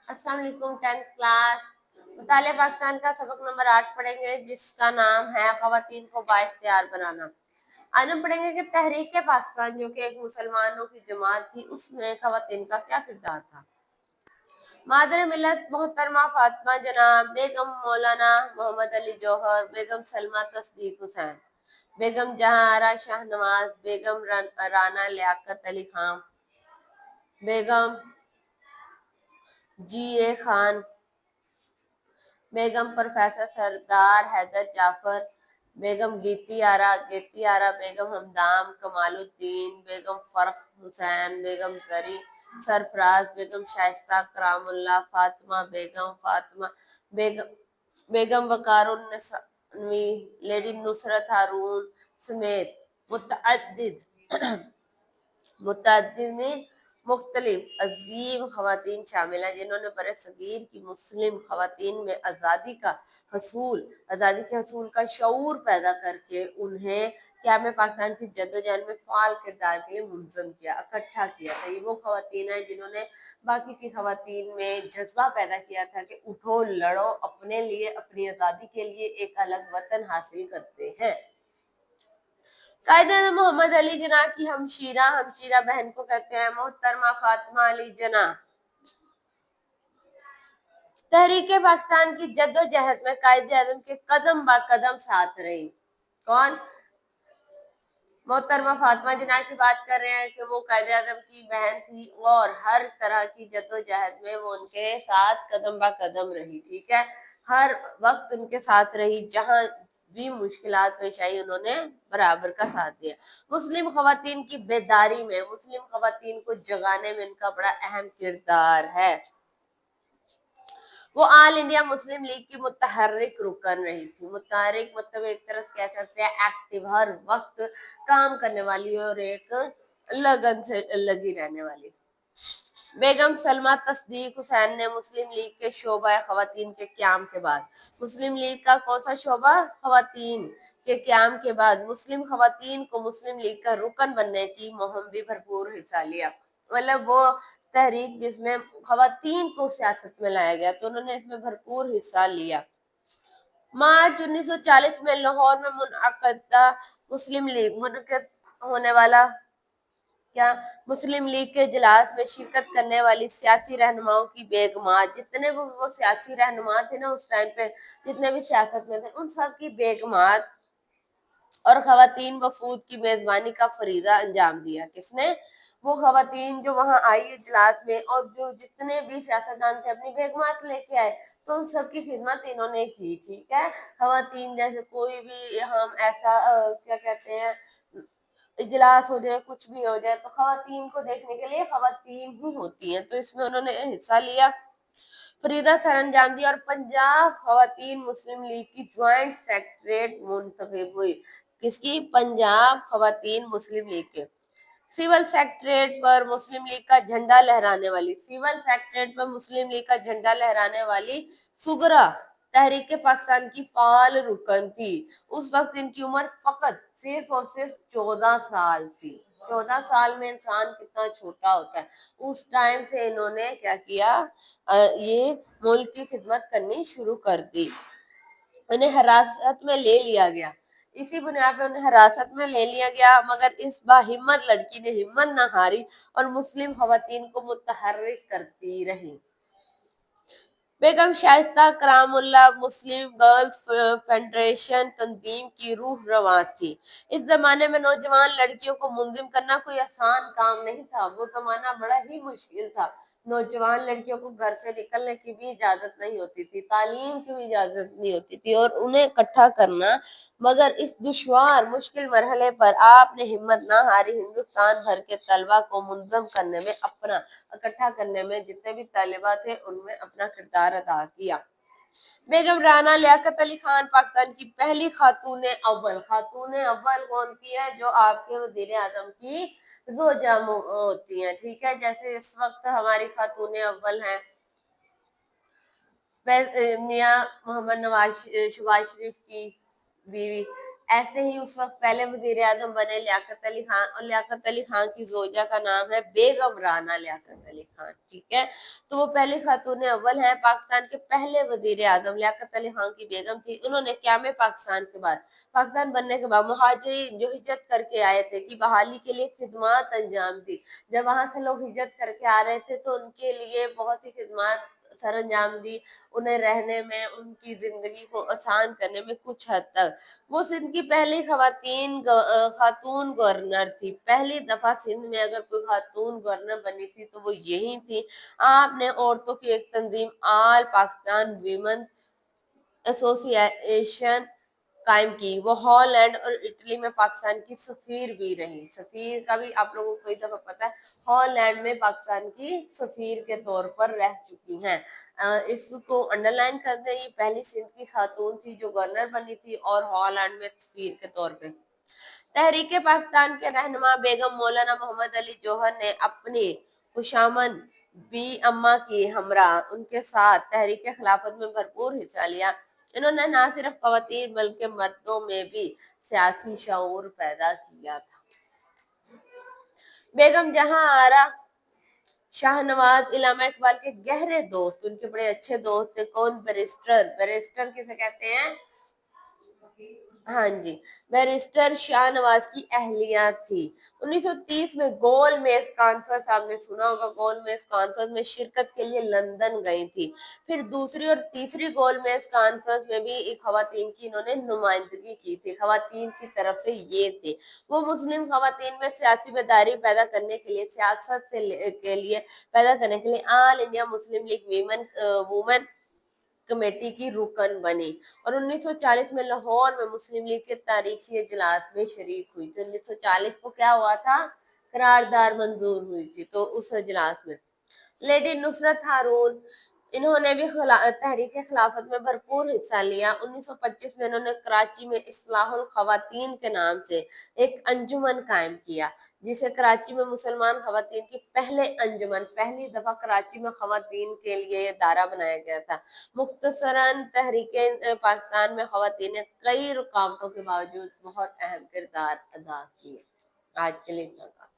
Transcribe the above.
अस्सलाम वालेकुम 10th class. मुतालिया Pakistan का सबक नंबर 8 पढ़ेंगे, जिसका नाम है खवातीन को बाइख्तियार बनाना। आज हम पढ़ेंगे कि तहरीक पाकिस्तान जो कि एक मुसलमानों की जमात थी, उसमें खवातीन का क्या किरदार था। मादर मिलत मोहतरमा फातिमा जनाब, बेगम मौलाना मोहम्मद अली जौहर, बेगम सलमा तस्दीक हुसैन, बेगम जहारा शाहनवाज, बेगम राना लियाकत अली खान, बेगम जी ए खान, बेगम प्रोफेसर सरदार हैदर जाफर, बेगम गेती आरा, बेगम हमदाम कमालुद्दीन, बेगम फरख हुसैन, बेगम जरी सरफराज, बेगम शाइस्ता करामुल्ला, फातिमा बेगम, फातिमा बेगम, बेगम वकारुन्नसवी, लेडी नुसरत हारून समेत मुतअद्दिद मुतअद्दिद मुख्तलिफ अजीम खवातीन शामिल हैं, जिन्होंने बरसगीर की मुस्लिम खवातीन में आज़ादी के हसूल का शऊर पैदा करके उन्हें क़याम पाकिस्तान की जद्दोजहद में फ़ाल किरदार के लिए मुलज़म किया, इकट्ठा किया था। ये वो खवातीन हैं जिन्होंने बाकी की खवातीन में जज्बा पैदा किया था कि उठो, लड़ो, अपने लिए, अपनी आज़ादी के लिए एक अलग वतन हासिल करते हैं। कायदे मोहम्मद अली जना की हमशीरा बहन को कहते हैं मोहतरमा फातिमा अली जना। तहरीक पाकिस्तान की जद्दोजहद में कायदे आजम के कदम ब कदम साथ रही। कौन? मोहतरमा फातिमा जना की बात कर रहे हैं कि वो कायदे आजम की बहन थी और हर तरह की जद्दोजहद में वो उनके साथ कदम ब कदम रही। ठीक है, हर वक्त उनके साथ रही, जहां भी मुश्किलात पेश आई उन्होंने बराबर का साथ दिया। मुस्लिम खवातीन की बेदारी में, मुस्लिम खवातीन को जगाने में इनका बड़ा अहम किरदार है। वो ऑल इंडिया मुस्लिम लीग की मुतहर्रिक रुकन रही थी। मुतहर्रिक मतलब एक तरह से कह सकते हैं एक्टिव, हर वक्त काम करने वाली और एक लगन से लगी रहने वाली। बेगम सलमा तस्दीक हुसैन ने मुस्लिम लीग के शोबा खवातीन के क्याम के बाद, मुस्लिम लीग का कौन सा शोबा? खवातीन के क्याम के बाद मुस्लिम खवातीन को मुस्लिम लीग का रुकन बनने की मुहिम भी भरपूर हिस्सा लिया। मतलब वो तहरीक जिसमें खवातीन को सियासत में लाया गया, तो उन्होंने इसमें भरपूर हिस्सा लिया। मार्च 1940 में लाहौर में मुनअक़दा मुस्लिम लीग मुनक़िद होने वाला क्या मुस्लिम लीग के इजलास में शिरकत करने वाली सियासी रहनुमाओं की बेगमात, जितने भी वो सियासी रहनुमा थे ना उस टाइम पे, जितने भी सियासत में थे, उन सब की बेगमात और खवातीन वफूद की मेजबानी का फरीजा अंजाम दिया। किसने? वो खवातीन जो वहां आई इजलास में, और जो जितने भी सियासतदान थे अपनी बेगमात लेके आए, तो उन सबकी खिदमत इन्होंने की। ठीक है, खवातीन जैसे कोई भी हम ऐसा क्या कहते हैं इजलास हो जाए, कुछ भी हो जाए, तो खवातीन को देखने के लिए खवातीन ही होती हैं, तो इसमें उन्होंने हिस्सा लिया, फरीदा सरंजाम दी। और पंजाब खवातीन मुस्लिम लीग की ज्वाइंट सेक्रेटरीट मुंतखब हुई। किसकी? पंजाब खवातीन मुस्लिम लीग के सिविल सेक्रेटरीट पर मुस्लिम लीग का झंडा लहराने वाली, सिविल सेक्रेटरीट पर मुस्लिम लीग का झंडा लहराने वाली सुगरा तहरीक पाकिस्तान की फाल रुकन थी। उस वक्त इनकी उम्र फकत सिर्फ और सिर्फ 14 साल थी। 14 साल में इंसान कितना छोटा होता है, उस टाइम से इन्होंने क्या किया, ये मुल्क की खिदमत करनी शुरू कर दी। उन्हें हिरासत में ले लिया गया, इसी बुनियाद पर उन्हें हिरासत में ले लिया गया, मगर इस बाहिम्मत लड़की ने हिम्मत न हारी और मुस्लिम खवातीन को मुतहर्रिक करती रही। बेगम शाइस्ता करामुल्ला मुस्लिम गर्ल्स फेडरेशन तंजीम की रूह रवां थी। इस जमाने में नौजवान लड़कियों को मुंजिम करना कोई आसान काम नहीं था, वो जमाना बड़ा ही मुश्किल था। नौजवान लड़कियों को घर से निकलने की भी इजाजत नहीं होती थी, तालीम की भी इजाजत नहीं होती थी, और उन्हें इकट्ठा करना। मगर इस दुश्वार मुश्किल मरहले पर आपने हिम्मत ना हारी, हिंदुस्तान भर के तलबा को मुंजम करने में, अपना इकट्ठा करने में, जितने भी तलबा थे उनमें अपना किरदार अदा किया। बेगम राना लियाकत अली खान पाकिस्तान की पहली खातून अव्वल, खातून अव्वल कौन की है? जो आपके वजीर आजम की जोजा होती हैं। ठीक है, जैसे इस वक्त हमारी खातून अव्वल हैं मियां मोहम्मद नवाज शहबाज शरीफ की बीवी, ऐसे ही उस वक्त पहले वजीर आजम बने लियाकत अली खान, और लियाकत अली खान की जोजा का नाम है बेगम राना लियाकत अली खान, ठीक है। तो वो पहली खातून अव्वल है पाकिस्तान के पहले वजीर आजम लियाकत अली खान की बेगम थी। उन्होंने क़याम पाकिस्तान के बाद, पाकिस्तान बनने के बाद मुहाजिरीन जो हिजरत करके आए थे कि बहाली के लिए खिदमत अंजाम दी। जब वहां से लोग हिजरत करके आ रहे थे तो उनके लिए बहुत ही खिदमत सर अंजाम दी, उन्हें रहने में, उनकी जिंदगी को आसान करने में कुछ हद तक। वो सिंध की पहली खातून गवर्नर थी। पहली दफा सिंध में अगर कोई खातून गवर्नर बनी थी तो वो यही थी। आपने औरतों की एक तंजीम आल पाकिस्तान वीमेन एसोसिएशन कायम की। वो हॉलैंड और इटली में पाकिस्तान की सफीर भी रही। सफीर का भी आप लोगों को कई दफा पता है, हॉलैंड में पाकिस्तान की सफीर के तौर पर रह चुकी हैं। इसको अंडरलाइन कर दें, ये पहली सिंध की खातून थी जो गवर्नर बनी थी और हॉलैंड में सफीर के तौर पे। तहरीक पाकिस्तान के रहनुमा बेगम मौलाना मोहम्मद अली जौहर ने अपनी खुशामद बी अम्मा की हमरा उनके साथ तहरीक खिलाफत में भरपूर हिस्सा लिया। इन्होंने न सिर्फ खवातीन बल्कि मर्दों में भी सियासी शऊर पैदा किया था। बेगम जहां आरा शाहनवाज इलामा इकबाल के गहरे दोस्त, उनके बड़े अच्छे दोस्त थे। कौन? बैरिस्टर। बैरिस्टर किसे कहते हैं? हाँ जी, बैरिस्टर शाहनवाज की अहलिया थी। 1930 में गोल मेज कॉन्फ्रेंस, आपने सुना होगा, गोल मेज कॉन्फ्रेंस में शिरकत के लिए लंदन गई थी। फिर दूसरी और तीसरी गोल मेज कॉन्फ्रेंस में भी एक खवातीन की इन्होंने नुमाइंदगी की थी। खवातीन की तरफ से ये थे। वो मुस्लिम खवातीन में सियासी बेदारी पैदा करने के लिए, सियासत के लिए पैदा करने के लिए all India Muslim league women committee की रुकन बनी और 1940 में लाहौर में मुस्लिम लीग के तारीखी इजलास में शरीक हुई थी। 1940 को क्या हुआ था? करारदाद मंजूर हुई थी, तो उस इजलास में लेडी नुसरत हारून, इन्होंने भी तहरीक खिलाफत में भरपूर हिस्सा लिया। 1925 में इन्होंने कराची में इस्लाहुल खवातीन के नाम से एक अंजुमन कायम किया, जिसे कराची में मुसलमान खवातीन की पहली दफा कराची में खवातीन के लिए ये दायरा बनाया गया था। मुख्तसरन तहरीक पाकिस्तान में खवातीन ने कई रुकावटों के बावजूद बहुत अहम किरदार अदा किए। आज के लिए इतना।